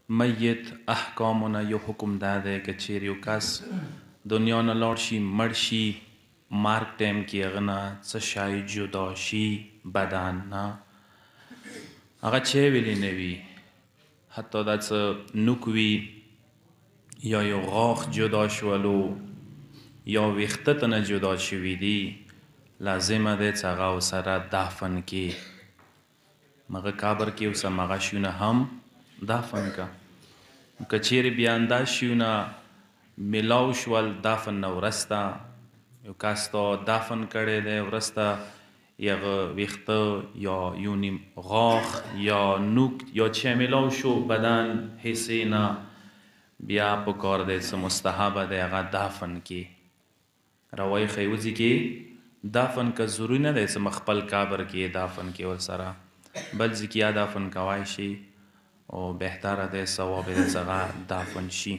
میت احکامونه یو حکم دا دی که چیرې یو کس دنیا نه لاړ شي مړ شي مرګ ټایم کې هغه نه څه شی جدا شي بدن نه هغه چی ویلی نه وي حتی دا څه نوک وي یا یو غاښ جدا شولو یا ویښته ته نه جدا شوي دي لازمه دی چې هغه ورسره دفن کې مغه قبر کې اوس همغه شیونه هم دفن که که چیرې بیا همدا شیونه میلاو شول دفن نه وروسته یو کس تا دفن کړی دی وروسته یغه ویښته یا یو نیم غاښ یا نوک یا چې میلاو شو بدن حصې نه بیا پکار دی څه مستحبه دی هغه دفن کې روای خیوځي کې دفن که ضروري نه دی چې خپل قبر کې دفن کې ورسره بل ځای کې یا دفن کوای شي او بهتره دی ثواب یې څنګه دفن شي